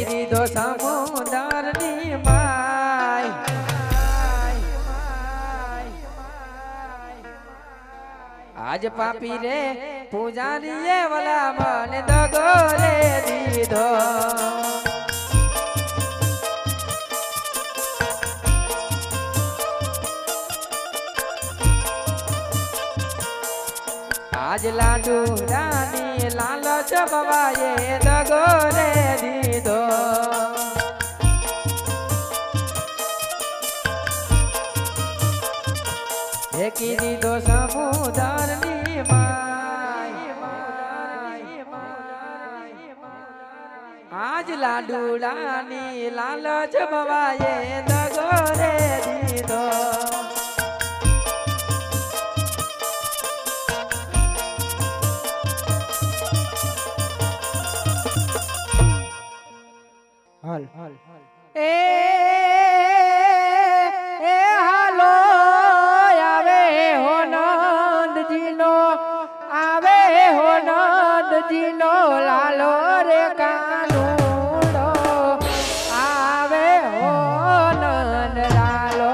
કીધી દો સમુદરની માય આજ પાપી રે પૂજારીએ વલા મને દગો રે દીધો આજ લાડુ રાની લાલચ બવાએ દગો રે દીધો હેકી દીધો સમુદરની આજ લાડુ રાની લાલચ બવાએ દગો રે દીધો હાલ એ હાલો આવે હો નંદજીનો આવે હો નંદજીનો લાલો રે કાનુડો આવે હો નંદ લાલો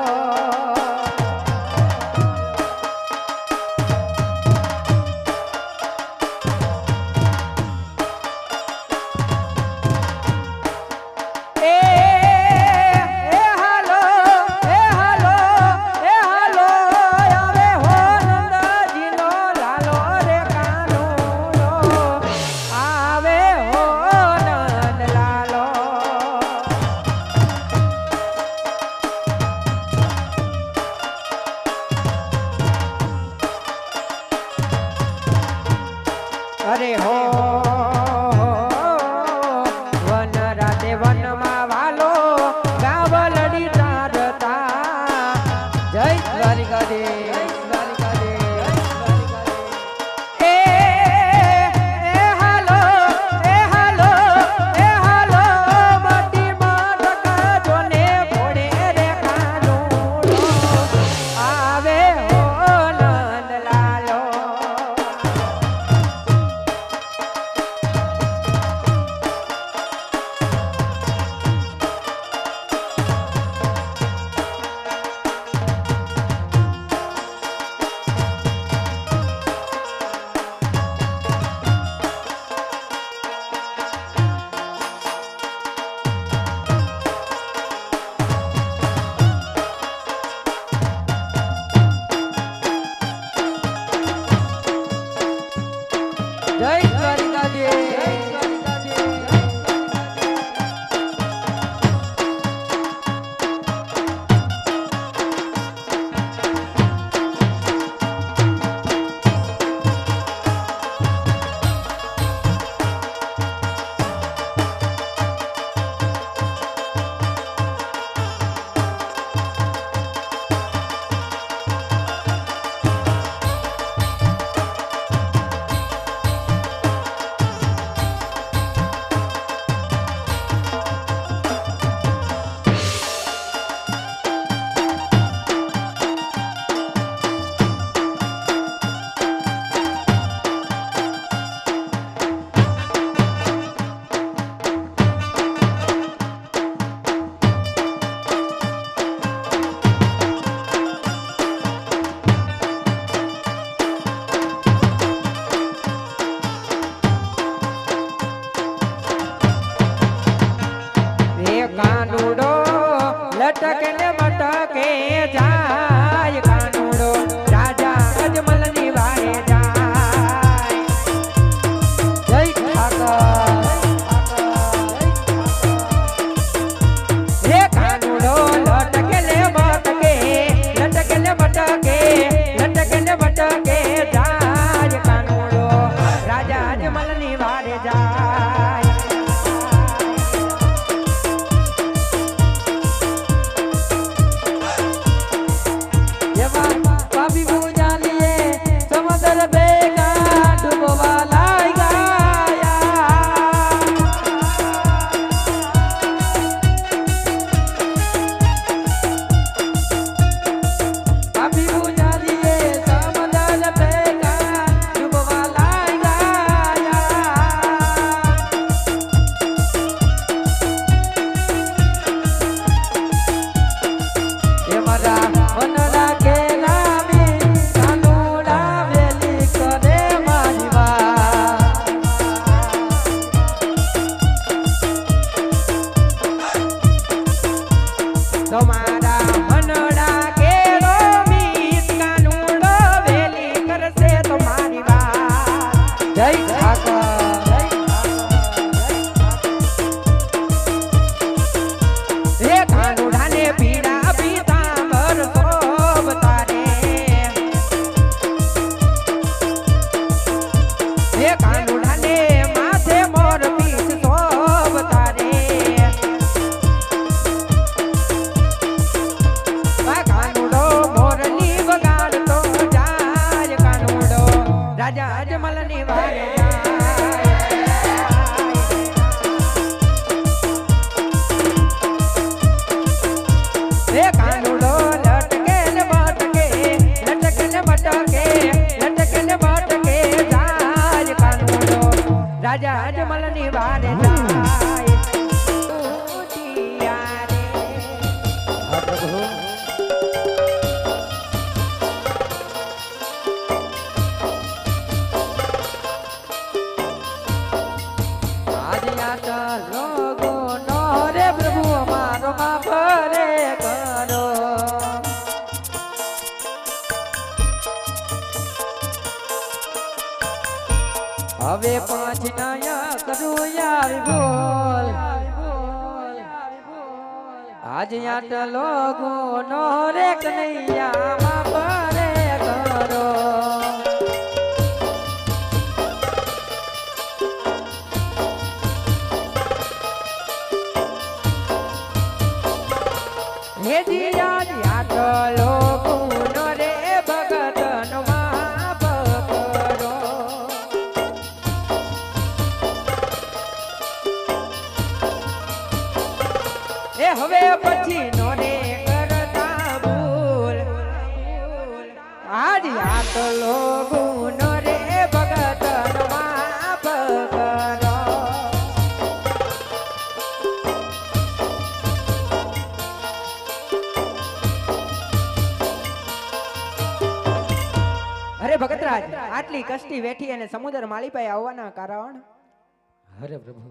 અરે હો વન રાતે વનમાં વાલો ગાવલડી તારતા જય દ્વારિકાધીશ કાનુડો લટકે ને મટકે જાય કાનુડો રાજા અજમલની વારે જાય જય ઠાકર હે કાનુડો લટકે ને મટકે જાય કાનુડો રાજા અજમલની વારે જાય આજ આટલો ગુનો રે કનૈયા પરે કરો હે જીયા આટલો ગુનો રે ભગતનો માફ કરો એ હવે પછી નો રે કરતા ભૂલ આજ આટલો ગુનો રે ભગતનો માફ કરો અરે ભગતરાજ આટલી કષ્ટી વેઠી અને સમુદ્ર માલિપાએ આવવાના કારણ અરે પ્રભુ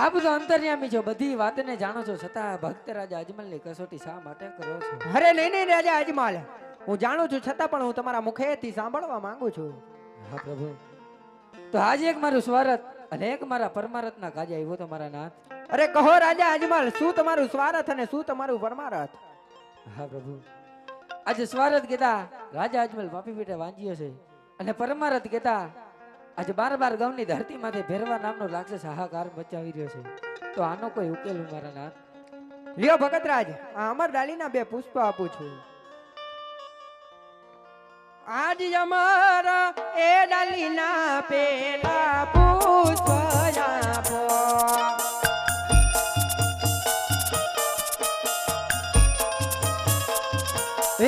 આ બધું અંતર્યામી છો, બધી વાતને જાણો છો, છતાં ભક્ત રાજા અજમલની કસોટી શા માટે કરો છો? અરે નહીં રાજા અજમલ, હું જાણું છું છતાં પણ હું તમારા મુખેથી સાંભળવા માંગુ છું. હા પ્રભુ, તો આજે એક મારું સ્વાર્થ અને એક મારા પરમારથના કાજે આવ્યો તો મારા નાથ. અરે કહો રાજા અજમલ, શું તમારું સ્વાર્થ અને શું તમારું પરમારથ? હા પ્રભુ, આજે સ્વાર્થ કહેતા રાજા અજમલ પાપી પેટે વાંચ્યો છે અને પરમારથ કહેતા આજે 12 ગામની ધરતીમાંથી ભેરવા નામનો રાક્ષસ હાહાકાર મચાવી રહ્યો છે. તો આનો કોઈ ઉકેલ મારા નાથ? લ્યો ભગતરાજ, આ અમર ડાલીના 2 પુષ્પ આપું છું. આજ અમારા એ ડાલીના પેલા પુષ્પ આપો.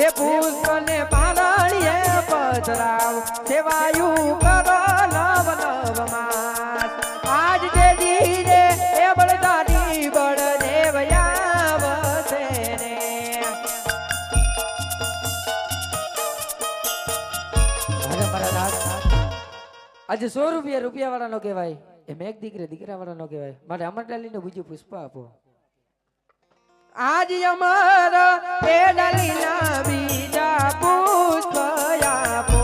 એ પુષ્પને પારણીએ પધરાવ, સેવાયું કરો નવ માસ. આજ જે દીને એ બળદારી બળદેવ આવશે ને. આજે 100 રૂપિયા વાળાનો કહેવાય, એ મેઘ દીકરા વાળાનો કહેવાય. મારે અમરડાલીનું બીજું પુષ્પ આપો. આજ અમારા એ ડાલીના બીજા પુષ્પ આપો.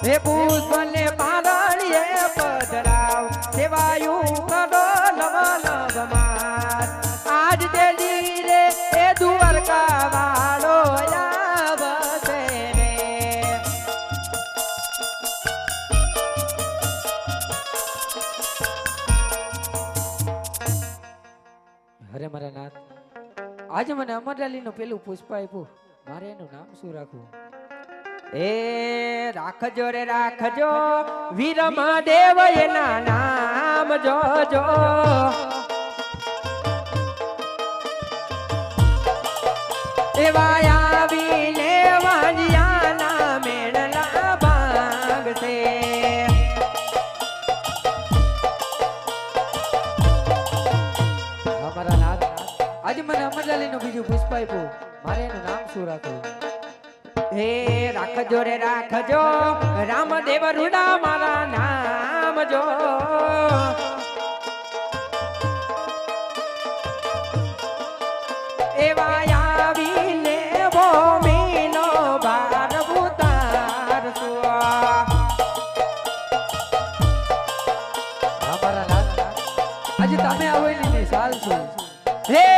હે પુષ્પને પારણીએ પધરાવ, સેવાયું કરો નવ માસ. આજ તે દીરે એ દ્વારકા વાળો આવશે રે. અરે મારા નાથ, આજે મને અમરડાલીનું પેલું પુષ્પ આપ્યું, મારે એનું નામ શું રાખવું? એ રાખજો રે રાખજો, વીરમ દેવ એના નામ જોજો. એવા આવીને વાંજિયાના મેળલા ભાગશે. મારા નાથ, આજે મને અમરડાલીનું બીજું પુષ્પ આપ્યું, મારે એનું નામ શું રાખવું? હે રાખજો રે રાખજો, રામદેવ રૂડા મારા નામ જો. એવા આવીને ભૂમિનો ભાર ઉતારશો. મારા નાથ, આજે તમે આવો ને સાલ છું. હે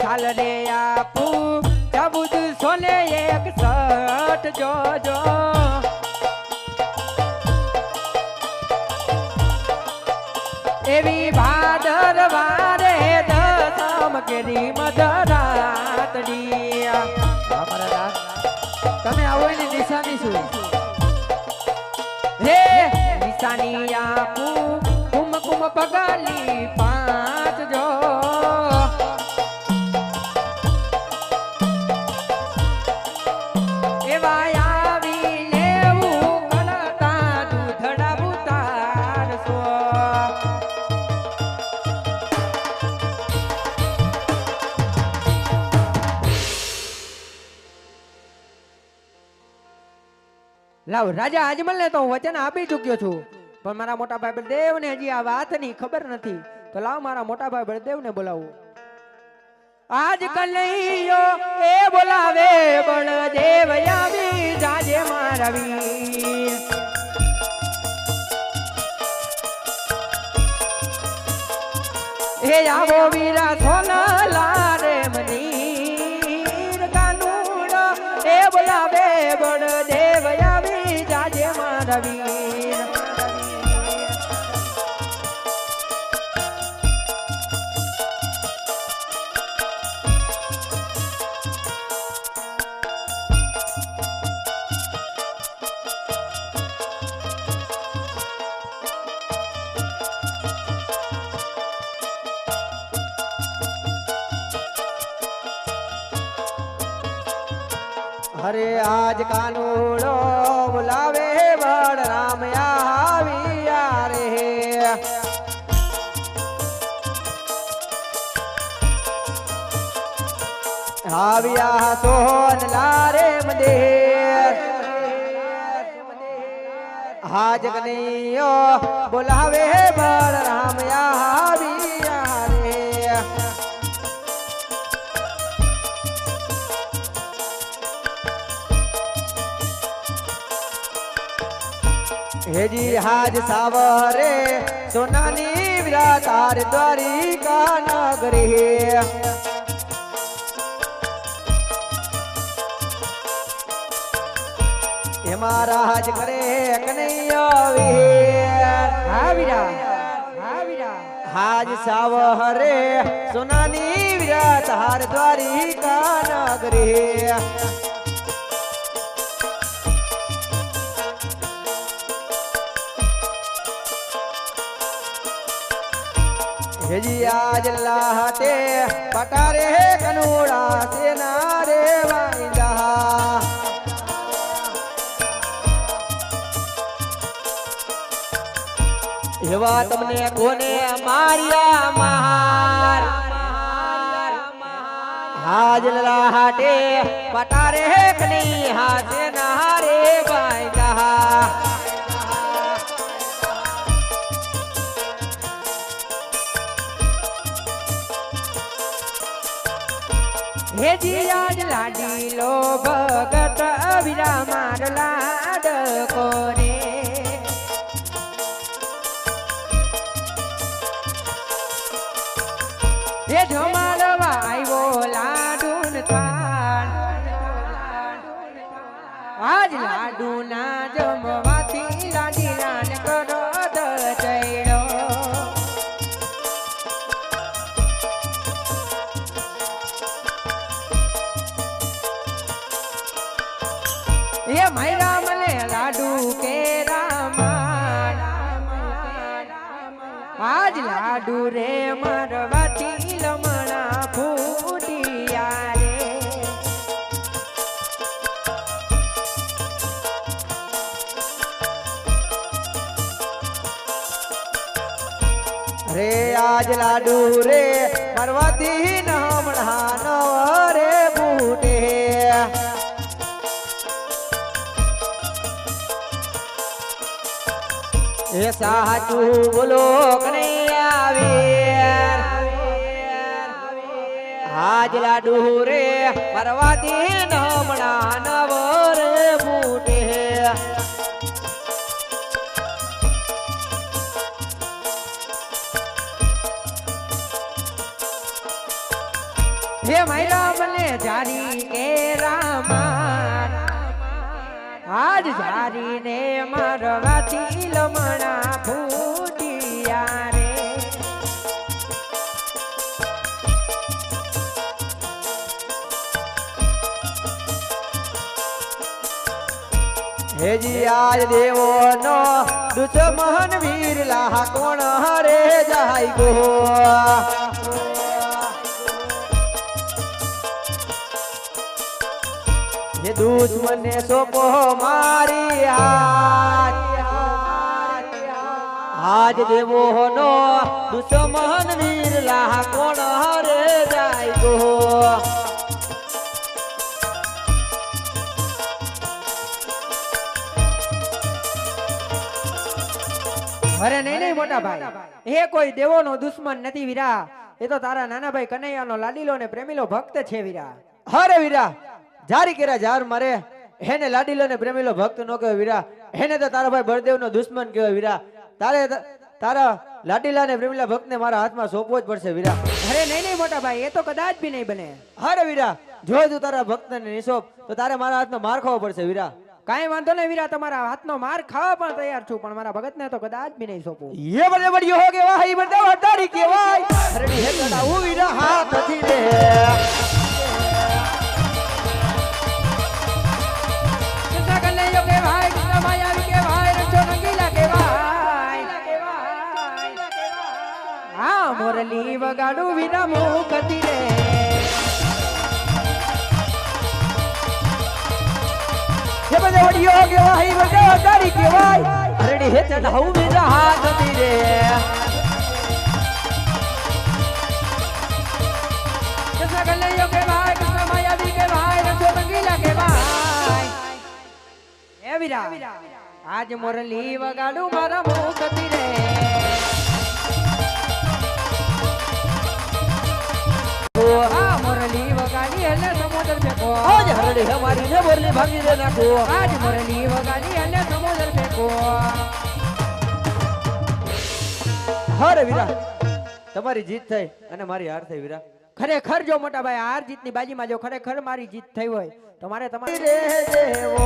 સાલ રે આપું જબુદ સોને 61 જોજો. એવી ભાદર વારે દસમ કેરી મધરાતડી. મારા નાથ, તમે આવો ને નિશાની શું? હે નિશાની આપું કુમ કુમ પગાલી 5 જો. એવા આવીને ઉકળતા દૂધડા ઉતારશો. લાવ રાજા અજમલને તો હું વચન આપી ચૂક્યો છું, પણ મારા મોટા ભાઈ બળદેવને હજી આ વાતની ખબર નથી. તો લાવ મારા મોટા ભાઈ બળદેવને બોલાવું. આજ કનૈયો એ બોલાવે બળદેવ આવી જાજે મારા વીર. હે આવો વીરા સોનલા રે મનીર કાનુડો એ બોલાવે બળ દેવ આવી જાજે મારા વીર અરે આજ કાનુડો બોલાવે બળ રામ આવ્યા રે આવ્યા સોનલા રે મંદિર હાજ કનૈયો બોલાવે બળ રામ આવ્યા રે હેજી હાજ સાવરે સોનાની વિરાતાર દ્વારિકા નગરી એમાં રાજ કરે કનૈયા વીર હા વીરા હાજ સાવરે સોનાની વિરાતાર દ્વારિકા નગરી હેજી આજ લાહતે પટારે કનુડા સેના રે વાંદા એવા તમને કોને માર્યા માર આજ લાહતે પટારે કની હાસેના રે વાંદા હેજી આજ લાડીલો ભગત વીરા માર લાડ કોને હે જમાડવા આવ્યો લાડુન થાળ આજ લાડુ ના જમવાથી લાડી લાલ કરો ચડ્યો ये मैरा मले लाडू के रामान आज लाडू रे मरवाती लमणा फूटिया रे रे आज लाडू रे मरवाती नमणा नव रे फूटे એ સાચું બોલો કનૈયા વીર આજ લાડુ રે પરવાતી નમણા નવ રે ફૂટે હે મૈરા મને જારી કે રામા આજ જારી ને મારવાથી લમણા ફૂટિયા રે હેજી આજ દેવો નો દુશ્મન વીર લાહ કોણ હરે જાય ગો ये दुश्मन ने सोपो मारी आज देवो नो दुश्मन वीर लाह कोण हरे जाय गो अरे नहीं मोटा भाई ये कोई देवो नो दुश्मन नहीं वीरा ये तो तारा नाना भाई कन्हैया नो लाडीलो ने प्रेमीलो भक्त छे वीरा अरे वीरा जारी केरा जार मारे हेने लाडीलो ने प्रेमीलो भक्त नो कहे वीरा हेने तो तारा भाई बलदेव नो दुश्मन कहे वीरा તારા લાડીલા ને પ્રેમીલા ભક્તને મારા હાથમાં સોંપવો જ પડશે વીરા. અરે નહીં નહીં મોટા ભાઈ, એ તો કદાચ બી નહીં બને. હારે વીરા, જો તું તારા ભક્તને નહીં સોંપ તો તારે મારા હાથમાં માર ખાવો પડશે વીરા. કાંઈ વાંધો નહીં વીરા, તમારા હાથનો માર ખાવા પણ તૈયાર છું, પણ મારા ભગતને તો કદાચ બી નહીં સોંપું. ये बड़े बढ़िया हो गया भाई बड़े वटारी के भाई अरे हे कदा वो वीरा हाथ थी रे કિસ્સા કલ્યાણિયો કે ભાઈ, કિસ્સા માયાવી કે ભાઈ, રણછોડ રંગીલા કે ભાઈ. હા મોરલી વગાડું વીરા મુકતી રે. ये बड़े बढ़िया हो गया भाई बड़े वटारी के भाई अरे हे कदा वो वीरा हाथ थी रे કિસ્સા કલ્યાણિયો કે ભાઈ, કિસ્સા માયાવી કે ભાઈ, રણછોડ રંગીલા કે ભાઈ. હે વીરા, આજ મોરલી વગાડું મારા મુકતી રે. આ મોરલી વગાડી અને સમુદ્ર ફેંકો. आज हरड़े हमारी ने बोलने भागी रे नाखो આજ મોરલી વગાડી અને સમુદ્ર ફેંકો. हरे वीरा તમારી જીત થઈ અને મારી હાર થઈ વીરા. ખરેખર જો મોટા ભાઈ હાર જીતની બાજીમાં જો ખરેખર મારી જીત થઈ હોય તો મારે તમારે रे देवो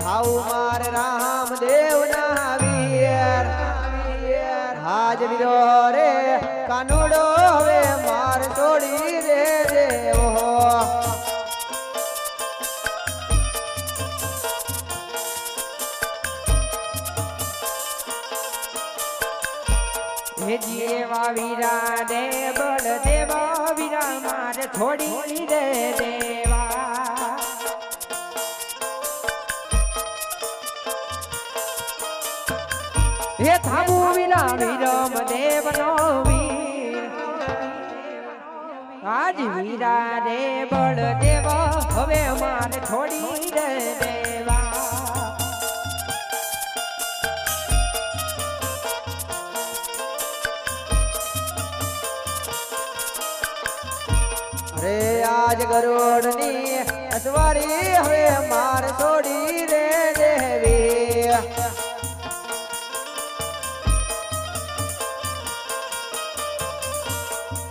भाऊ मार राम देव ना वीर हाज वीरो रे कानूडो वे मार छोड़ी रे देवो હે જીવા વીરા દે બળ દેવા વીરા મારે થોડી દે દેવા. હે થાબુ વીરા વીરમ દેવ નો વીર. આજ વીરા દે બળ દેવા હવે મારે થોડી દે દેવા. अरे आज गरुड़नी असवारी हवे मार छोड़ी रे देवी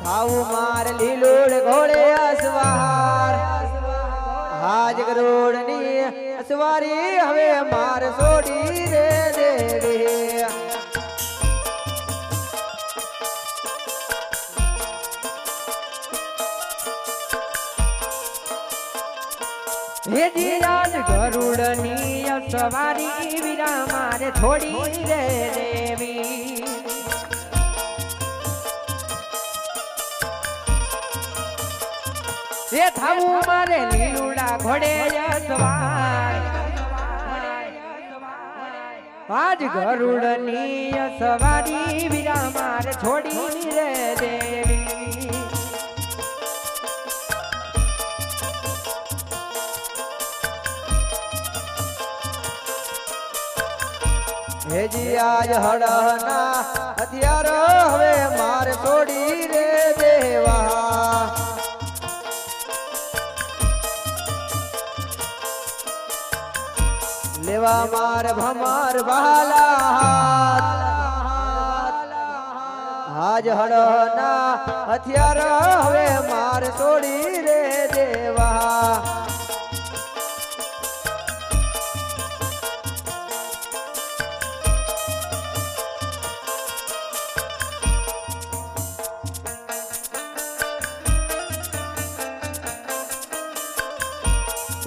थाऊ मार लीलोड़ घोड़े असवार आज गरुड़नी असवारी हवे मार छोड़ी रे देवी હે જીરાજ ગરુડની સવારી વીરા મારે થોડી રે દેવી. હે થાવું મારે લીલુડા ઘોડે સવાર. આજ ગરુડની સવારી વીરા મારે થોડી રે દેવી. हे जी आज हड़ना हथियार हवे मार छोड़ी रे देवा लेवा मार भमार बहाला आज हड़ना हथियार हवे मार छोड़ी रे देवा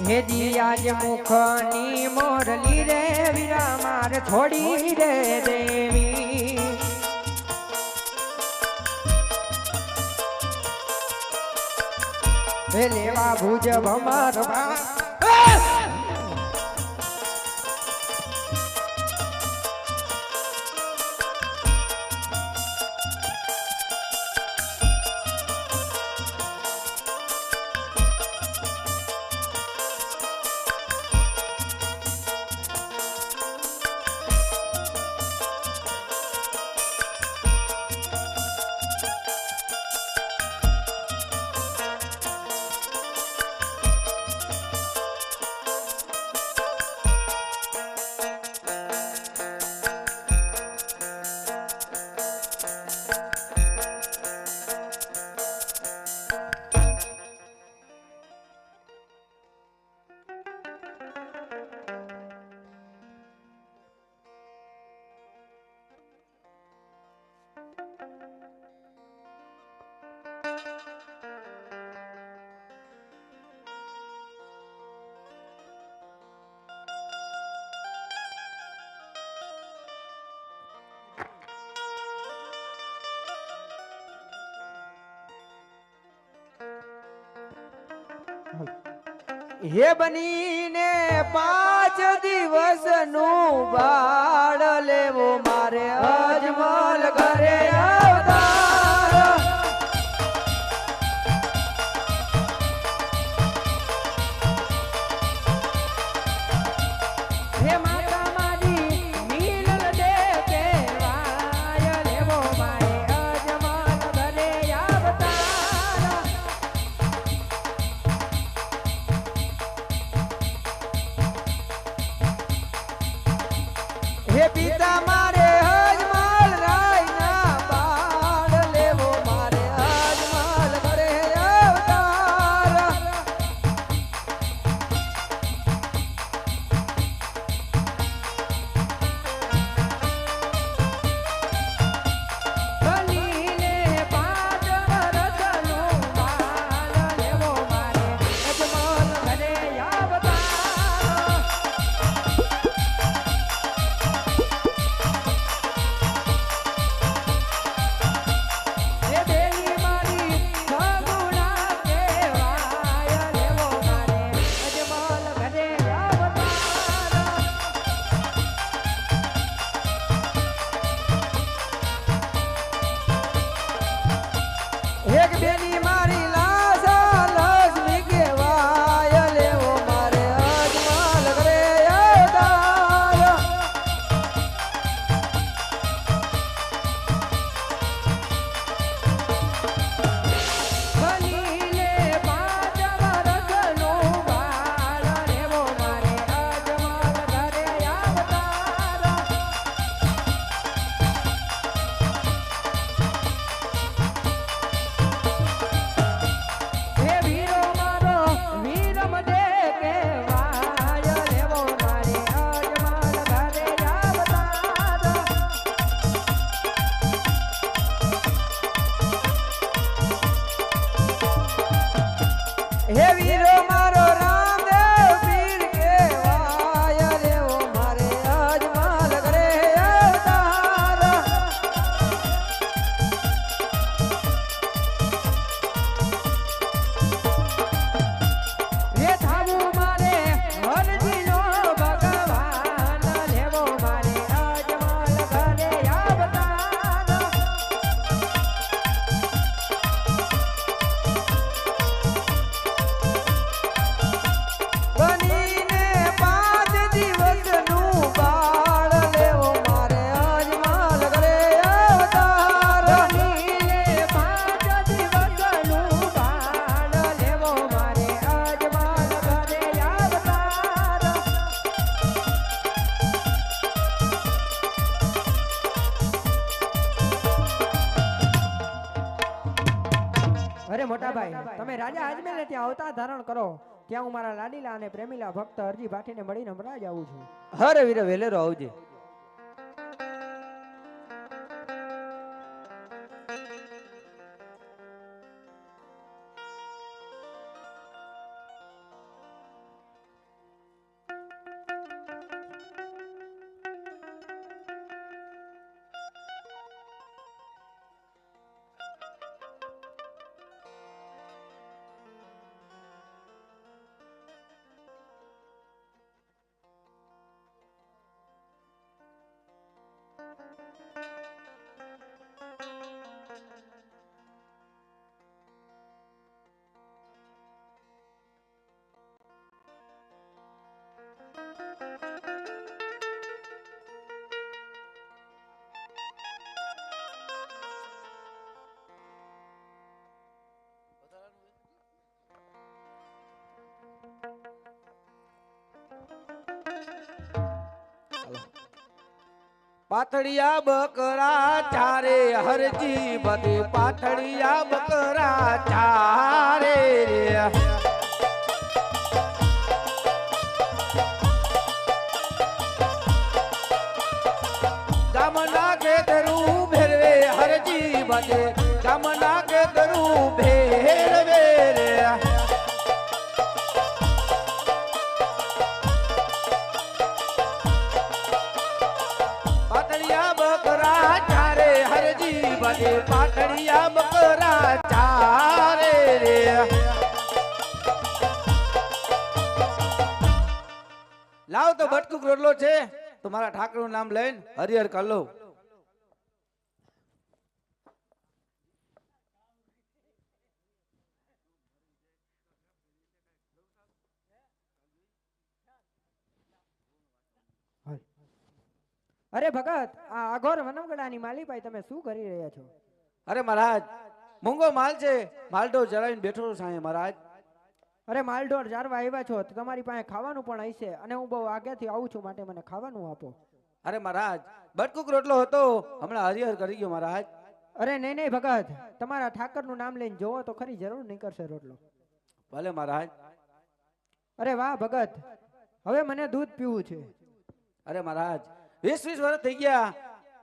હે જી આજ મુખની મોરલી રે વીરા મારે થોડી રે દેવી. હે લેવા ભુજ ભમર હે બનીને 5 દિવસનું બાળ લેવો મારે અજમલ ઘરે અવતાર. હે માતા મારી મિલન દે કેવાય લેવો મારે અજમલ ઘરે અવતાર. હે પિતા મારે અજમલ રાયના બાળ લેવો મારે અજમલ ઘરે અવતાર. બનીને 5 વર્ષનું બાળ લેવો મારે અજમલ ઘરે અવતાર. હે દેવી મારી સગુણા કેવાય લેવો મારે અજમલ ઘરે અવતાર. એક બેની મારી લાસા લક્ષ્મી કેવાય લેવો મારે અજમલ ઘરે અવતાર. બનીને 5 વર્ષનું બાળ લેવો મારે અજમલ ઘરે અવતાર. હે વીરો મારો વીરમ દે કેવાય લેવો મારે અજમલ ઘરે અવતાર. હે વીરો મારો રામદેવ પીર કેવાય લેવો મારે અજમલ ઘરે અવતાર. હે થાવું મારે હરજીનો ભગવાન લેવો મારે અજમલ ઘરે અવતાર. બનીને 5 દિવસનું બાળ લેવો મારે અજમલ ઘરે અવતાર. બનીને 5 દિવસનું બાળ લેવો મારે અજમલ ઘરે અવતાર. અરે મોટા ભાઈ તમે રાજા અજમેરને ત્યાં અવતાર ધારણ કરો. ત્યાં હું મારા લાડીલા અને પ્રેમીલા ભક્ત અરજી ભાટીને મળીને હમણાં જ આવું છું. હરે વીર વેલેરો આવજે. પાથડિયા બકરા ચારે હરજી બધે પાથડિયા બકરા ચારે રે ગામના કેતરું ભેરવે હરજી બધે ગામના કેતરું ભેરવે રે પાથડિયા બકરા ચારે હરજી બધે પાથડિયા બકરા ચારે રે લાવ તો બટકુક રોટલો છે તો મારા ઠાકરનું નામ લઈને હરિહર કર લો. અરે ભગત, આ અઘોર વનમગડાની માલીભાઈ તમે શું કરી રહ્યા છો? અરે મહારાજ, મૂંગો માલ છે, માલડો ચડાવીને બેઠો છું સાંજે મહારાજ. અરે માલઢોર ચારવા આવ્યા છો તો તમારી પાસે ખાવાનું પણ હશે, અને હું બહુ આગેથી આવું છું માટે મને ખાવાનું આપો. અરે મહારાજ, બટકુક રોટલો હતો, હમણાં હરિહર કરી ગયો મહારાજ. અરે નહીં નહીં ભગત, તમારા ઠાકરનું નામ લઈને જોવો તો ખરી, જરૂર નીકળશે રોટલો. ભલે મહારાજ. અરે વાહ ભગત, હવે મને દૂધ પીવું છે. અરે મહારાજ, 20 વર્ષ થઈ ગયા,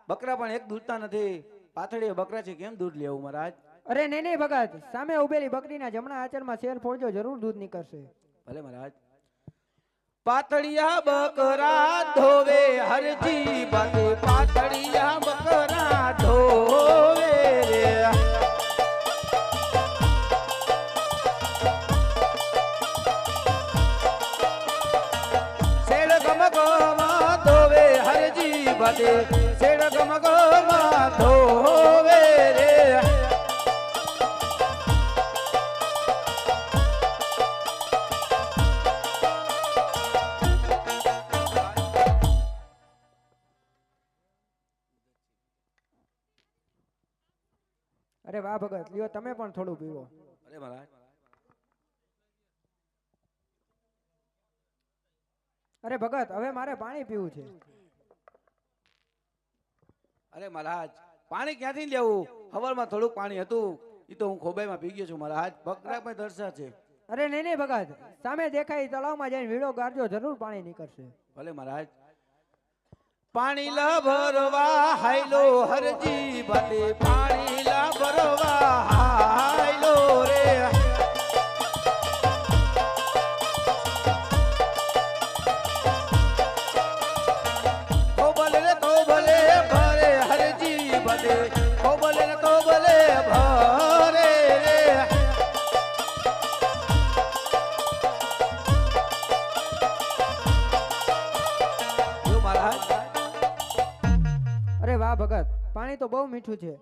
બકરા પણ એક દૂધતા નથી. પાથડીએ બકરા છે, કેમ દૂધ લેવું મહારાજ? અરે નહીં નહીં ભગત, સામે ઉભેલી બકરીના જમણા આચરમાં શેર ફોડજો, જરૂર દૂધ નીકળશે. ભલે મહારાજ. પાતળિયા બકરા ધોવે હરજી બાતે, પાતળિયા બકરા ધોવે રે. શેડ ગમગમા ધોવે હરજી બાતે, શેડ ગમગમા ધોવે રે. અરે વાહ ભગત, લ્યો તમે પણ થોડું પીવો. અરે મહારાજ. અરે ભગત, હવે મારે પાણી પીવું છે. અરે મહારાજ, પાણી ક્યાંથી લેવું? હવારમાં થોડુંક પાણી હતું, એ તો હું ખોબાઈમાં પી ગયો છું મહારાજ. બકરા પણ દર્શા છે. અરે નહીં નહીં ભગત, સામે દેખાય તળાવમાં જઈને વીડો ગાળજો, જરૂર પાણી નીકળશે. ભલે મહારાજ. પાણી લા ભરવા હાઈલો હરજી બાતે, પાણી લા ભરવા હાઈલો રે. ઓ ભલે રે તો ભલે ભરે હરજી બાતે, ઓ ભલે રે તો ભલે ભરે રે. જો મહારાજ. અરે વાહ ભગત, પાણી તો બહુ મીઠું છે.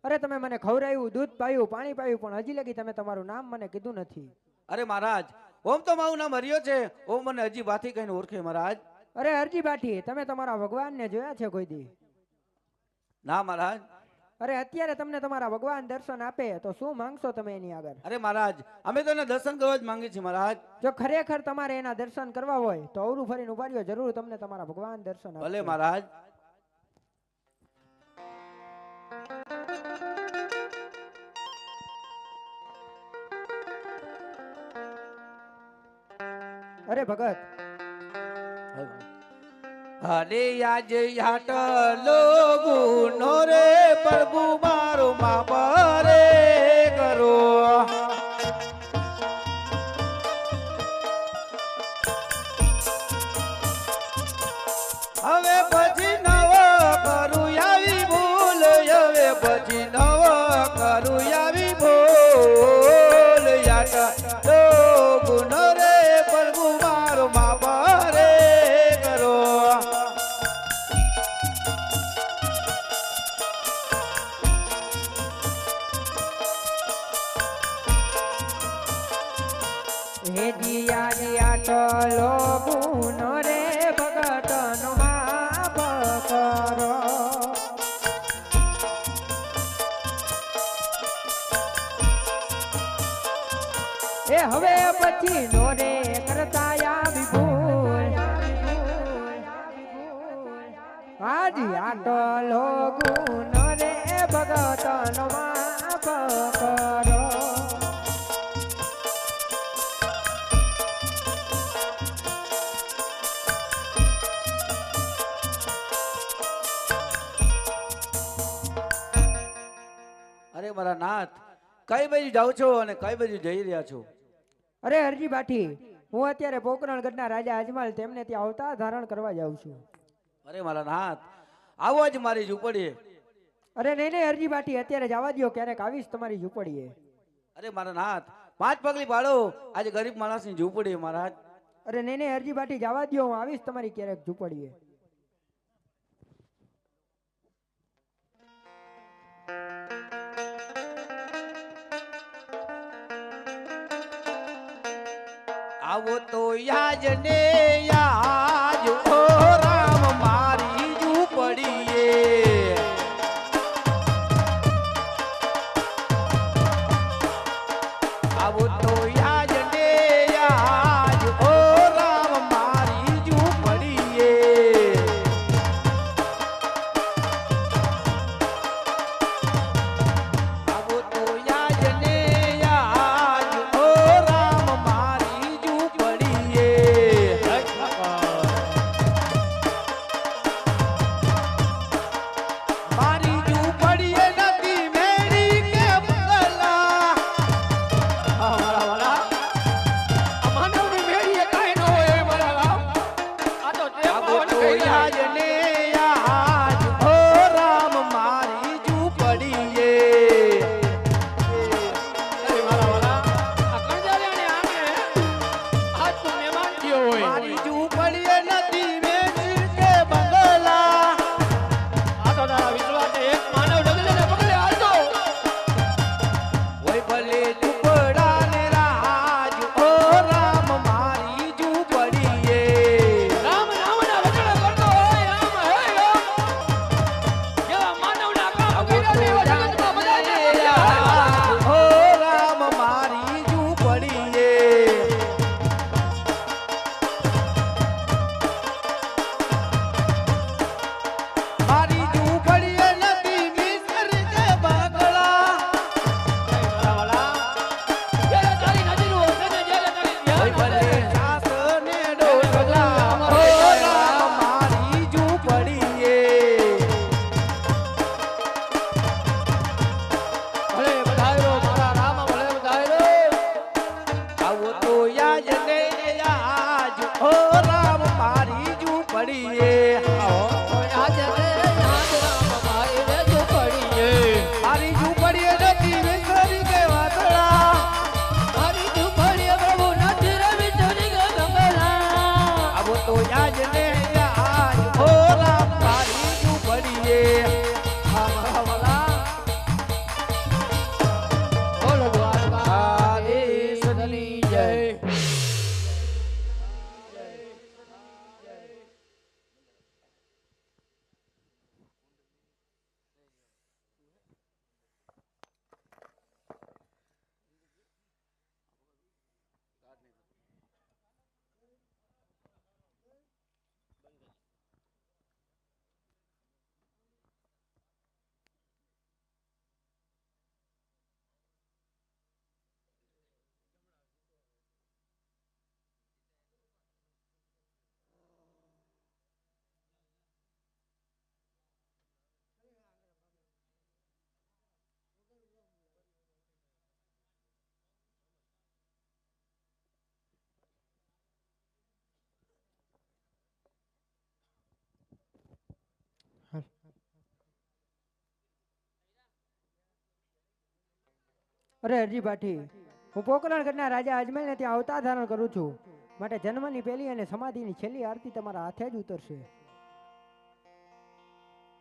અરે તમે મને ખવડાવ્યું, દૂધ પાયું, પાણી પાયું, પણ હજી લગી તમે તમારું નામ મને કીધું નથી. અરે મહારાજ, ઓમ તો મારું નામ હરિયો છે, ઓમ મને હજી બાથી કઈને ઓળખે મહારાજ. અરે હરજી બાઠી, તમે તમારા ભગવાનને જોયા છે કોઈ દી? ના મહારાજ. અરે અત્યારે તમને તમારા ભગવાન દર્શન આપે તો શું માંગશો તમે એની આગળ? અરે મહારાજ, અમે તો એના દર્શન કરવા જ માંગીએ છીએ મહારાજ. જો ખરેખર તમારે એના દર્શન કરવા હોય તો અવરું ફરીને ઉભા રહ્યો, જરૂર તમને તમારા ભગવાન દર્શન આપશે. ભલે મહારાજ. અરે ભગત, અરે આજ યાટલો ગુનો રે પ્રભુ મારો માપ રે કરો. હવે પછી નવ કરું આવી ભૂલ, હવે પછી નવ કરું આવી ભૂલ. યાટલો ગુનો રે પ્રભુ મારો માપ રે કરો. હે દિયા દિયા ટલો ગુનો રે ભગતનો માફ કરો. એ હવે પછી નો રે કરતા આવી ભૂલ. આજી આટલો ગુનો રે ભગતનો માફ કરો. અરે મારા નાથ, કઈ બાજુ જાઓ છો અને કઈ બાજુ જઈ રહ્યા છો? અરે હરજી બાઠી, હું અત્યારે પોકરણગઢના રાજા અજમલ તેમને ત્યાં અવતાર ધારણ કરવા જાઉં છું. અરે મારા નાથ, આવો જ મારી ઝૂંપડીએ. અરે નહીં નહીં હરજી બાઠી, અત્યારે જવા દો, ક્યારેક આવીશ તમારી ઝૂંપડીએ. અરે મારા નાથ, 5 પગલી પાડો, આજે ગરીબ માણસની ઝૂંપડી મહારાજ. અરે નહીં નહીં હરજી બાટી જવા દ્યો, હું આવીશ તમારી ક્યારેક ઝૂંપડીએ. આવો તો યાજ ને યાજ ઓ રામ મારી ઝૂંપડીએ. આવો તો યાજ ને યાજ ઓ રામ મારી ઝૂંપડીએ. આવો તો યાજ ને યાજ ઓ રામ મારી ઝૂંપડીએ. મારી ઝૂંપડીએ નથી મેળી કે બંગલા. આવો તો યાજ ને યાજ ઓ રામ મારી ઝૂંપડીએ. મારી ઝૂંપડીએ નથી મેળી કે બંગલા. ઓય ભલે ઝૂંપડા ને રાજ ઓ રામ મારી ઝૂંપડીએ. ઓ રામ મારી ઝૂંપડીએ. મારી ઝૂંપડીએ નથી મિસર કે બંગલા. ઓય ભલે સાસ ને ડોલા ઓ રામ મારી ઝૂંપડીએ. આવો તો યાજ ને યાજ ઓ રામ મારી ઝૂંપડીએ. મારી ઝૂંપડીએ નથી મિસર કે વાદળા. આવો તો યાજ ને યાજ ઓ રામ મારી ઝૂંપડીએ. આદેશની જય. અરે હરજી બાટી, હું પોકરણગઢના રાજા અજમલને ત્યાં અવતાર ધારણ કરું છું, માટે જન્મની પહેલી અને સમાધિની છેલ્લી આરતી તમારા હાથે જ ઉતરશે.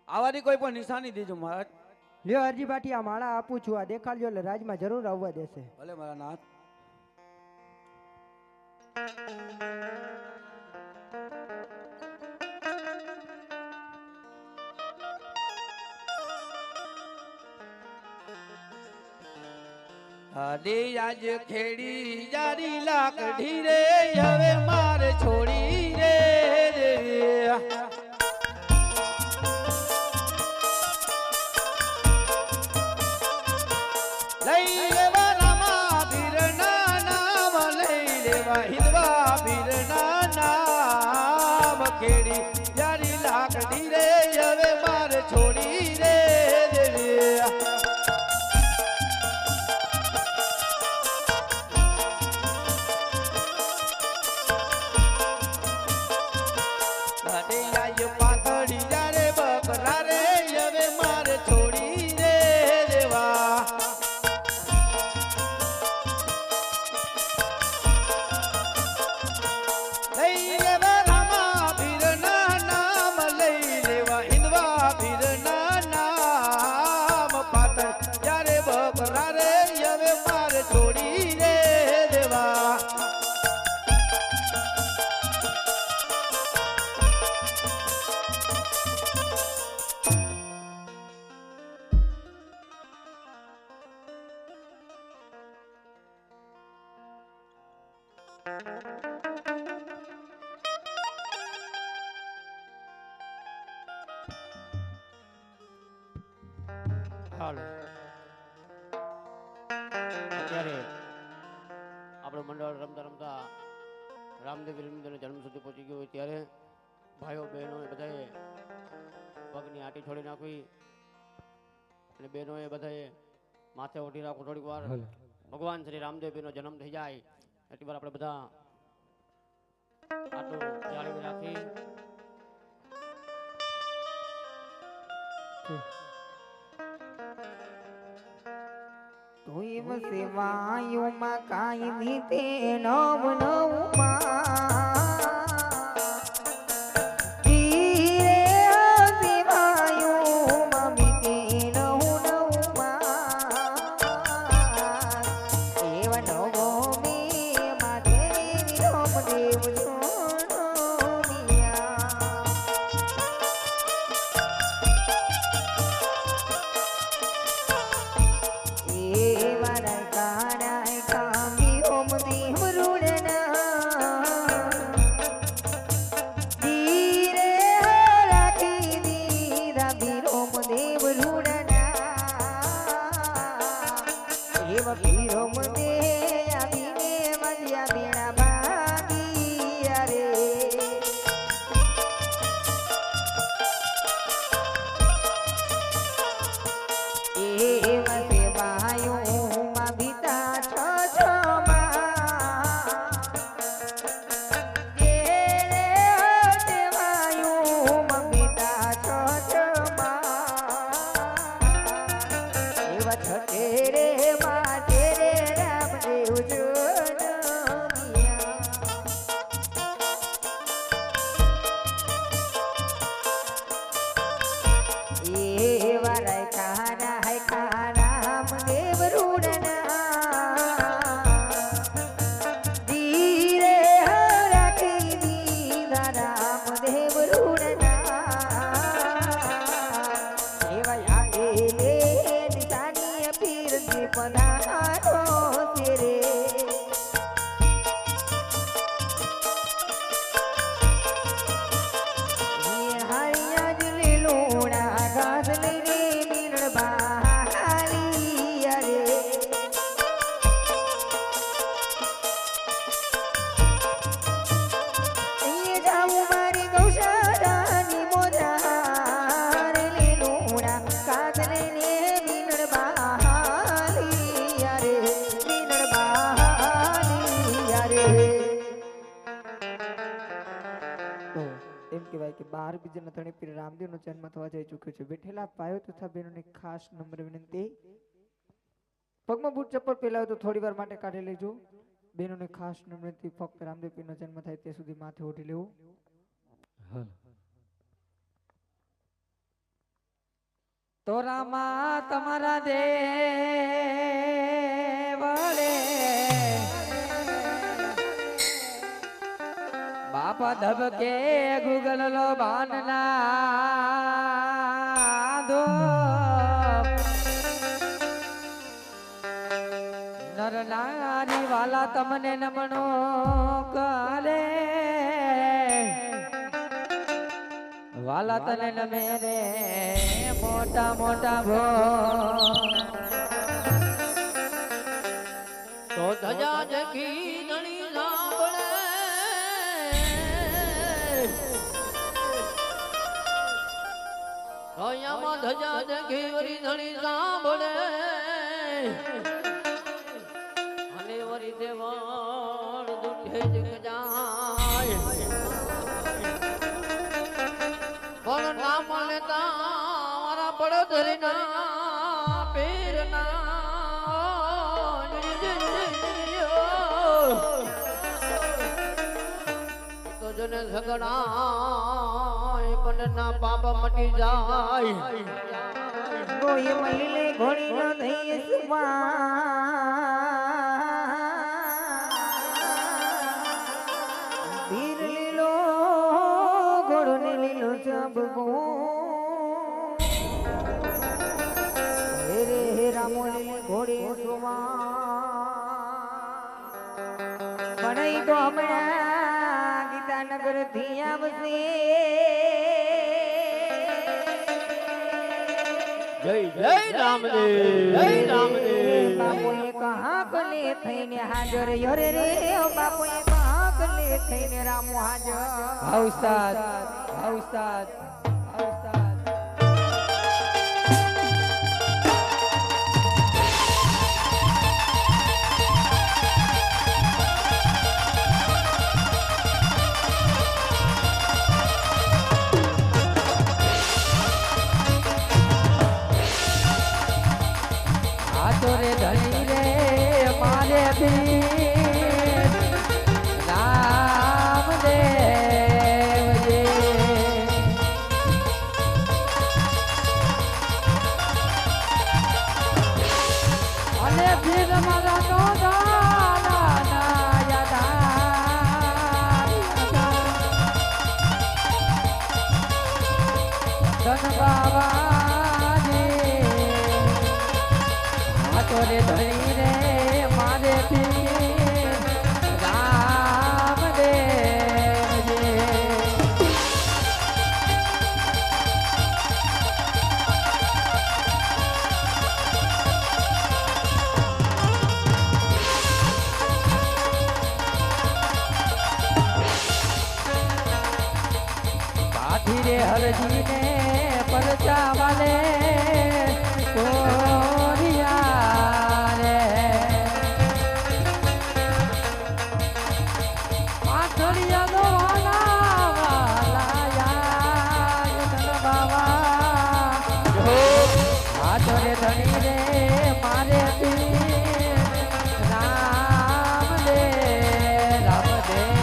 આવાની કોઈ પણ નિશાની દેજો મહારાજ. લ્યો હરજી બાટી, આ માળા આપું છું, આ દેખાડજો એટલે રાજમાં જરૂર આવવા દેશે. ભલે મારા નાથ. આદે આજ ખેડી જારી લાકડી રે હવે મારે છોડી રે. લઈ લેવા રામા પીરના નામ, લઈ લેવા હિંદવા પીરના નામ. ખેડી જારી લાકડી રે હવે મારે છોડી રે. પાતળી જારે બકરા રે હવે મારે છોડી રે દેવા. હાલો અત્યારે આપણું મંડળ રમતા રમતા રામદેવ વિરમદેવના જન્મ સુધી પહોંચી ગયું હોય ત્યારે ભાઈઓ બહેનોએ બધાએ પગની આંટી છોડી નાખવી અને બહેનોએ બધાએ માથે ઓઢી રાખવું થોડીક વાર ભગવાન શ્રી રામદેવનો જન્મ થઈ જાય એટલી વાર આપણે બધા આટલું જાળવી રાખી તુમ સેવાયુમાં કાંઈ નીતે નવ નવમાં બાર બીજાના ધણી પીર રામદેવનો જન્મ થવા જઈ ચૂક્યો છે. બેઠેલા ભાઈઓ તથા બહેનોને ખાસ નમ્ર વિનંતી, પગમાં બૂટ ચપ્પલ પહેલા તો થોડી વાર માટે કાઢી લેજો. બહેનોને ખાસ નમ્ર વિનંતી, ફક્ત રામદેવ પીરનો જન્મ થાય ત્યાં સુધી માથે ઓઢી લેવું. તો રામા તમારા દેવળે બાપા ધબકે ગુગલ લો બાનના દો નર નારી વાલા તમને નમણો કરે વાલા તને નમે રે મોટા મોટા ભો તો ધજા જગી ધણી સાંભળે રોયામાં ધજા જગી વરી ધણી સાંભળે અને વરી દેવાણ દુઠે જગ જાય પણ ના મળે તારા પડધરીના પીરના તો જને ઝઘડા પણ ના પાપ મટી જાય ગોય મલીલે ઘોડી નો દઈએ સુમા પીર લીલો ઘોડો ને લીલો ચબગો રે રામો લીલે ઘોડી સુમા બનાઈ તો હમણાં ગીતાનગર થી આવશે જય જય રામદેવ જય રામદેવ બાપુએ કહા કલે થઈને હાજર યરે રે બાપુએ કહા કલે થઈને રામો હાજર હા ઉસ્તાદ હા ઉસ્તાદ હા ઉસ્તાદ રે ધણી રે મારે ભીર રામદેવજી અને ભીર મારા નો ધન બાબાજી તોરે ધણી રે મારે પીર રામદેવજી પાઠી રે હરજી ને પરચા વાલે ધણી રે મારે પીર રામદેવ રામદેવ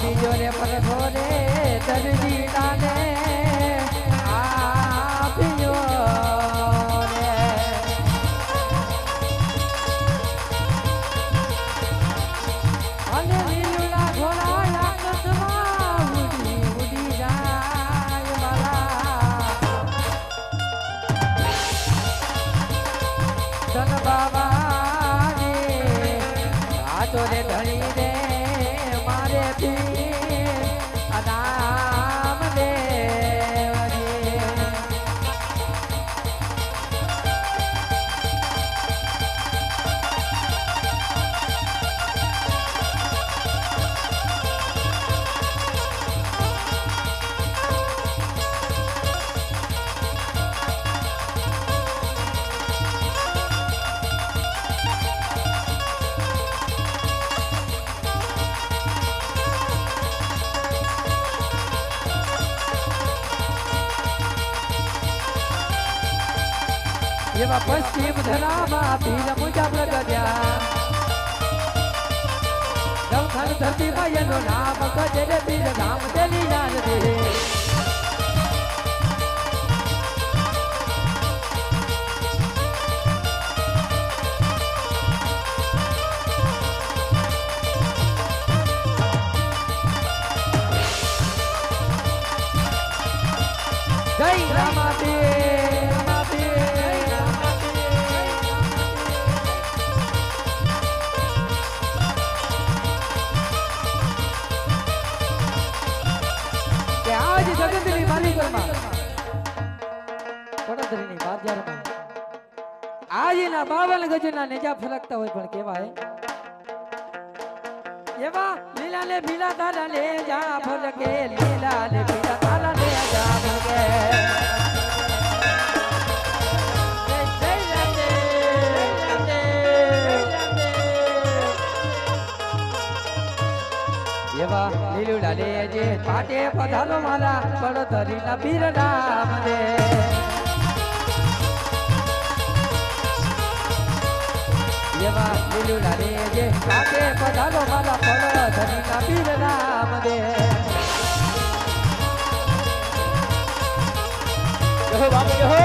બીજો રે પરખો રે દરજી તાને આપ્યો રે અને લીલુલા ઘોડા આકાશમાં ઉડી ઉડી જાય વાલા ધન બાબાજી રાતો રે ધણી રે મારે એવા પશ્ચિમ ધરામાં પીર મુજા પ્રગટ્યા નવખંડ ધરતીમાં એનું નામ કજે રે પીર રામ તેલી લાલ રે જય રામાપીર જગતની માલિકમાં પડદરીની બાજારમાં આજના 52 ગજના નેજા ફરકતા હોય પણ કેવાય એવા લીલા ને ભીલા તારા લે જા ફરકે લીલા ને ભીલા તારા લે જા ફરકે એવા લીલુડા લે જે પાટે પધા પધારો મારા પડધરીના પીર નામ દે એવા લીલુડા રે જે કાકે પધારો મારા પડધરીના પીર નામ દે જહો બાપુ જહો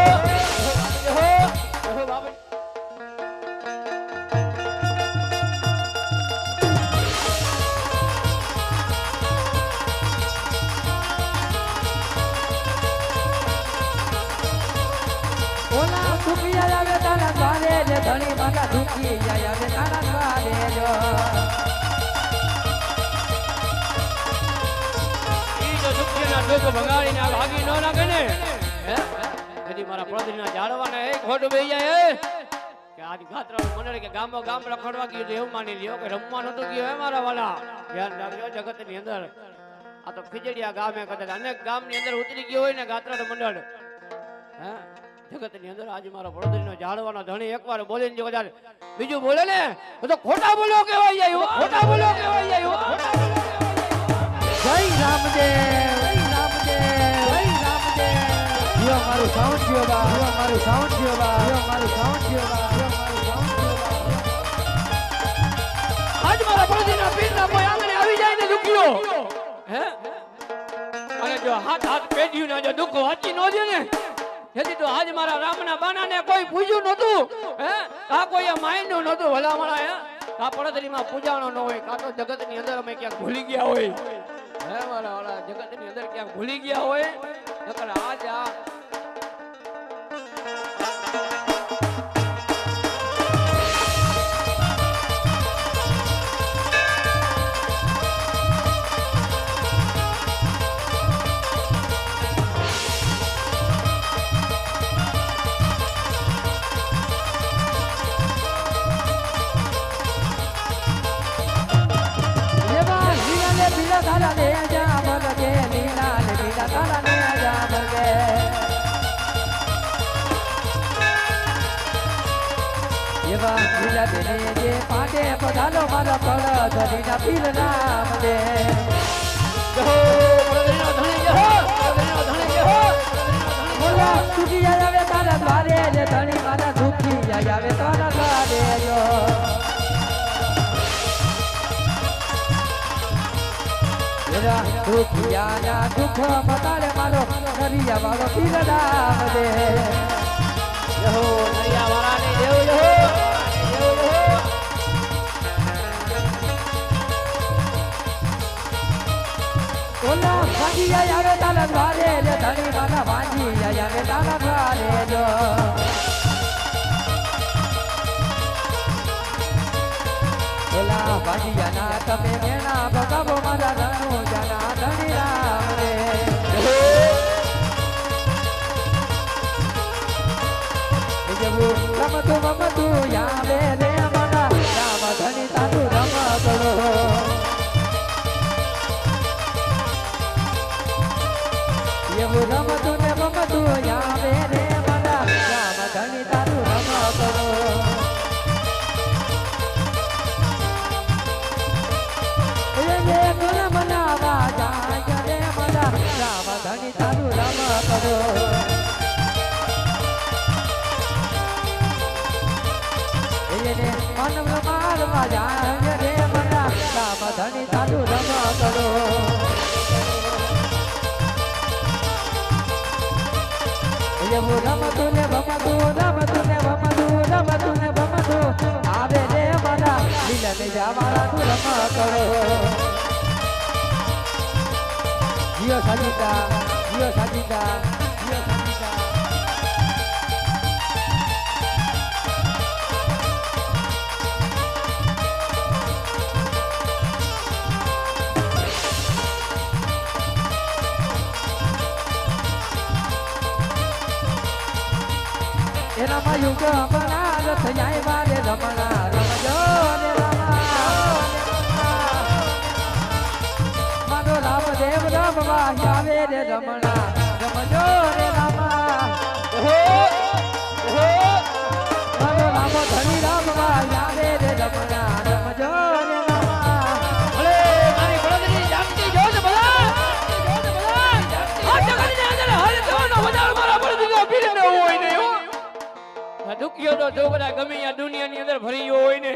જહો બાપુ ઓલા સુખિયા આવે તારા દ્વારે જે ધણી માતા દુખી આવે તારા દ્વારે જો ઈ જો દુખીના ડોક ભગાડીને આ ભાગી ન નાખે ને હે કદી મારા પડદરીના ઝાડવાને એક ખોટું બેહી જાય હે કે આજ ગાત્રા મંડળ કે ગામો ગામ રખડવા ગયું તો એવું માની લ્યો કે રમવા નતું ગયો હે મારા વાલા ધ્યાન રાખજો જગતની અંદર આ તો ખીજડીયા ગામે કદાચ અનેક ગામની અંદર ઉતરી ગયો હોય ને ગાત્રા મંડળ હે જગતની અંદર આજે મારો પડદરીનો ઝાડવાનો ધણી એકવાર બોલીને જો કદાચ બીજું બોલે ને તો ખોટા બોલો કહેવાય જાય ખોટા બોલો કહેવાય જાય જય રામદેવ જય રામદેવ જય રામદેવ યો મારું સાઉન્ડ જીઓ બા યો મારું સાઉન્ડ જીઓ બા યો મારું સાઉન્ડ જીઓ બા યો મારું સાઉન્ડ જીઓ બા આજ મારા પડદરીના પીરના કોઈ આંગણે આવી જાય ને દુખ્યો હે અને જો હાથ હાથ પેઢ્યું ને જો દુઃખ વાંચી ન દે ને જેથી તો આજ મારા રામના બાનાને કોઈ પૂજ્યું નતું હે કા કોઈ માયનું નતું ભલા મારા હે કા પડદરીમાં પૂજાણો ન હોય કા તો જગતની અંદર અમે ક્યાંક ભૂલી ગયા હોય હે મારા વાળા જગતની અંદર ક્યાંક ભૂલી ગયા હોય નકર આજ આ તારા ને જા ભરગે લીલા ને લીલા તારા ને જા ભરગે એવા લીલા દેને જે પાટે પધારો મારા પડધરીના પીર નામ દે જહો પડદરીનો ધણી જહો પડદરીનો ધણી જહો બોલા સુખી આવે તારા દ્વારે જે ધણી મારા દુખી આવે તારા દ્વારે જો દુખિયાના દુઃખ મટાડે મારો કરિયા વાળો પીર નામ દે જહો નૈયા વાળાની દેવ જહો દેવ જહો ઓલા ભાંગી આવે તારા દ્વારે જે ધણી મારા ભાંગી આવે તારા દ્વારે જો ઓલા ભાંગિયાના તમે મેણા બગાવો મારા રણો જાના ધણી રામ રે જેવું રમતું રમતું આવે રે મારા રામ ધણી તારું રમ કરો એવું રમતું ને રમતું આવે રે મારા રામ ધણી તારું રમ કરો મનાવા જાય રે મારા રામ ધણી તારું રમ કરો એને માનવ મારવા જાય રે મારા રામ ધણી તારું રમ કરો એવું રમતું ને રમતું રમતું ને રમતું રમતું ને રમતું આવે રે મારા લીલા ને જવાળા તું રમ કરો જીઓ સાજીતા જીઓ સાજીતા જીઓ સાજીતા એનામાં યુગ આપણા રથ જાય વારે રમણા રમજો રે મારો રામદેવ રમવા આવે રે રમણા રમજો રે રામા મારો રામ ધણી રમવા આવે રે રમણા રમજો રે રામા ભલે મારી પડદરી જાગતી જોત ભલા કયો તો છોકરા ગમે ત્યાં દુનિયાની અંદર ભરી ગયો હોય ને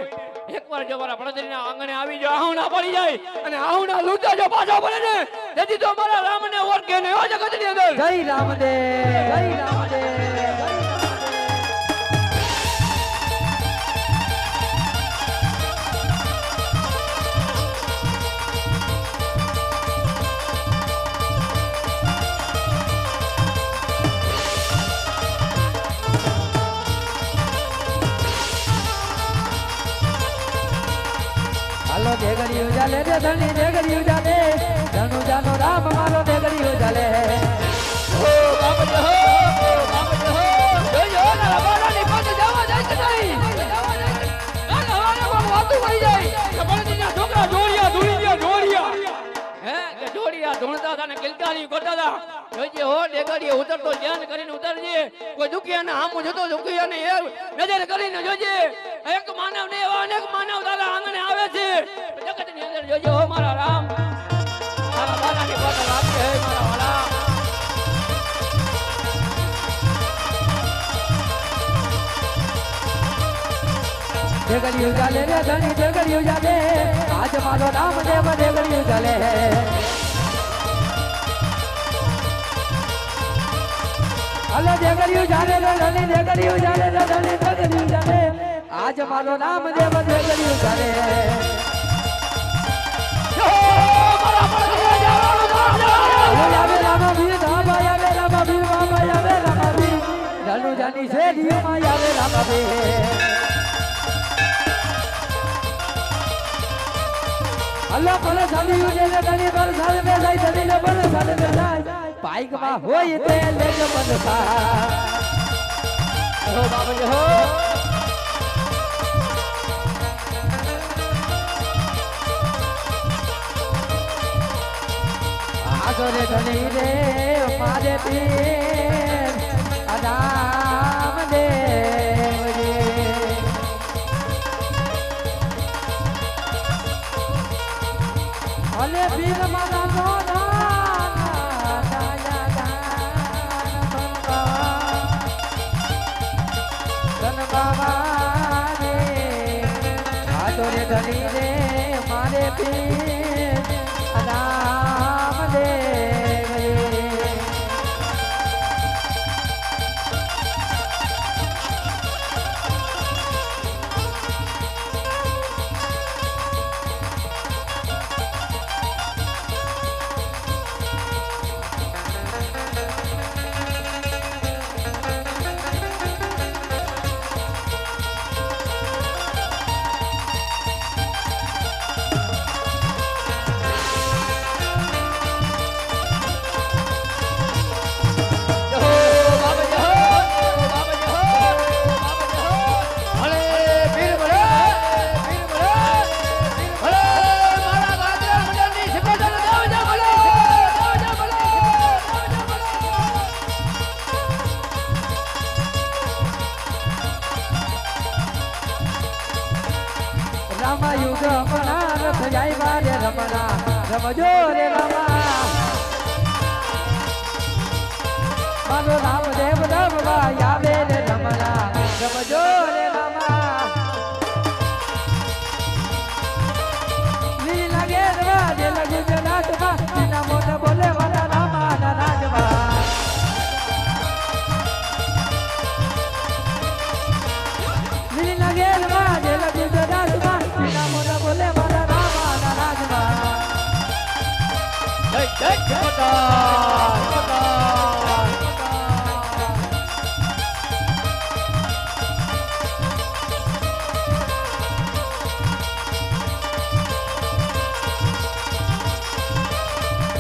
એકવાર જો મારા પડદરીના આંગણે આવી જાય આહુના પડી જાય અને આહુના લૂંટા જો પાછા પડે ને તેથી તો મારા રામને ઓળખે ને એવા જગતની અંદર જય રામદેવ જય રામદેવ હાલો દેગડી ઉજાલે રે ધણી દેગડી ઉજાલે ધનુ જાનો રામ મારો દેગડી ઉજાલે ઓ બાપજી હો બાપજી હો જોજો ના બારાની પાસે જવા જાય કે નહીં જવા જાય ના હવાને પણ વાતું થઈ જાય કે પડદરીના છોકરા જોડિયા હે કે જોડિયા ધૂણતા હતા ને કિલકારી કરતા હતા જોજે હો દેગડીએ ઉતરતો ધ્યાન કરીને ઉતરજે કોઈ દુખિયાને હામું જતો દુખિયાને નજર કરીને જોજે એક માનવ ને એવા અનેક માનવ તારા આંગણે આવે છે જગતની અંદર જોજે હો મારા રામ મારા બાલાની પાસે રાખજે હે મારા વાલા દેગડી ઉજાલે રે ધણી દેગડી ઉજાલે આજ મારો રામ દેવ દેગડી ઉજાલે હાલો દેગડી ઉજાલે રે ધણી દેગડી ઉજાલે રે ધણી દેગડી ઉજાલે આજ મારો રામ દેવ દેગડી ઉજાલે આવે રામ વીર બાબા આવે રામ વીર બાબા આવે રામ વીર ધનુ જાની છે ધીમાં આવે રામ વીર અલ્લાહ પર સાદી ઉજે ને તની પર સાદ મે જાય તની ને પર સાદ મે જાય પાઈક માં હોય તે લેજો બંધા હો બાપજી હો આજો રે ધણી રે મારે પીર રામ દેવ રે અલે પીર મારા ગોડા દાયા દાન બાબા રે આજો રે ધણી રે મારે પીર રામ દેવ રે રામાયુગ રમણા રથ જાય બારે રમણા રમજો રે રમા મારો રામદેવ રમવા આવે રે રમણા રમજો રે રમા લીલી લાગે રવા જે લગુ જનાટમાં ના મોટ બોલે વાલા રામા ના રાજવા લીલી લાગે રવા જે લગુ જનાટમાં ના મોટ બોલે વાલા રામા ના રાજવા જય જય જગતા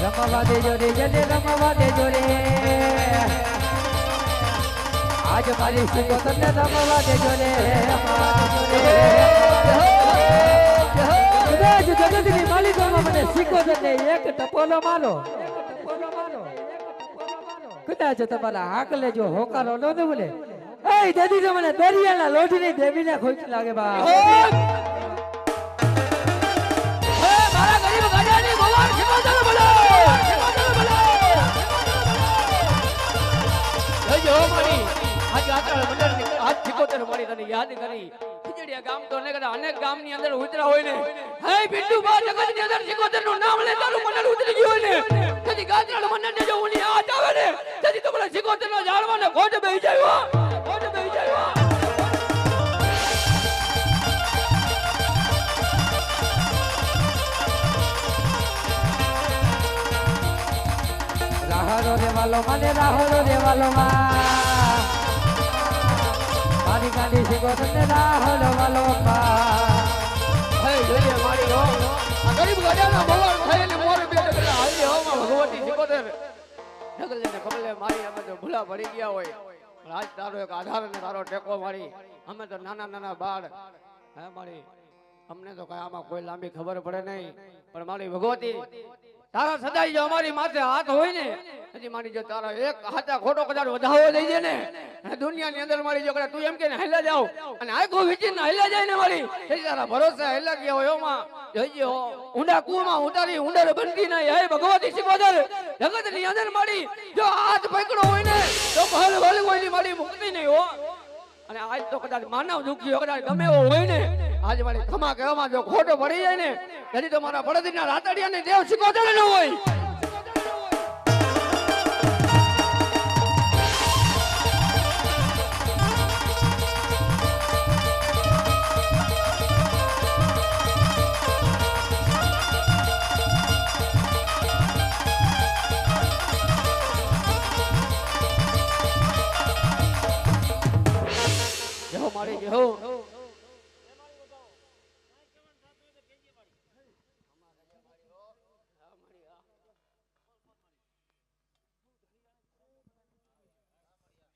રમવા દેજો રે જને રમવા દેજો રે આજ મારી સિંગો તને રમવા દેજો રે કદાચ જગતની માલિકોમાં મને સિંગો તને એક ટપોલો મારો કદાચ તમારા હાક લેજો હોકારો ન દે બોલે એ દેદી તો મને દરિયાના લોઢીની દેવીને ખોટ લાગે બા મારા ગરીબ ગાજાની ભગવાન શિવાજી બોલો જય જય મારી આજે આચાર્ય મંડળની સિકોતેર મારી તને યાદ કરી ખીજડીયા ગામ તો અનેક ગામની અંદર ઉતરા હોય ને હે બિટ્ટુ બા જગતની અંદર સિકોતેર નું નામ લે તારું મંડળ ઉતરી ગયું હોય ને તેથી ગાત્રાળ મંડળ ને જો ઉની હાથ આવે ને તેથી તો પેલા સિકોતેર નો જાળવાને ખોટ બેહી જાય હો ખોટ બેહી જાય હો રાહરો દેવાલો મને રાહરો દેવાલો મારી ગાડી શીખો તમને રાહરો વાલો હે જોઈએ મારી હો આ ગરીબ ગજાના ભગવાન થઈને મોરે બે ડગલા હાલી હો માં ભગવતી સિકોતેર ડગલે ને કબલે મારી અમે તો ભૂલા પડી ગયા હોય પણ આજ તારો એક આધાર ને તારો ટેકો મારી અમે તો નાના નાના બાળ હે મારી અમને તો કઈ આમાં કોઈ લાંબી ખબર પડે નહીં પણ મારી ભગવતી તારા સદાય જો અમારી માથે હાથ હોય ને હજી મારી જો તારા એક હાથા ખોટો કદાચ વધાવો લઈ જાય ને દુનિયાની અંદર મારી જો કદાચ તું એમ કે હેલા જાવ અને આખો વિચીને હેલા જાય ને મારી એ તારા ભરોસા હેલા ગયા હોય એમાં જોઈજો ઊંડા કુવામાં ઉતારી ઊંડર બનતી નહીં હે ભગવતી સિકોતેર જગતની અંદર મારી જો હાથ પકડો હોય ને તો ભલ ભલ કોઈની મારી મુક્તિ નહીં હો અને આજ તો કદાચ માનવ દુખી કદાચ ગમે એવો હોય ને આજ મારી ખમા કહેવામાં જો ખોટો પડી જાય ને તેથી તો મારા પડદીના રાતડિયાને દેવ સિકોતેર ન હોય મારી જેહો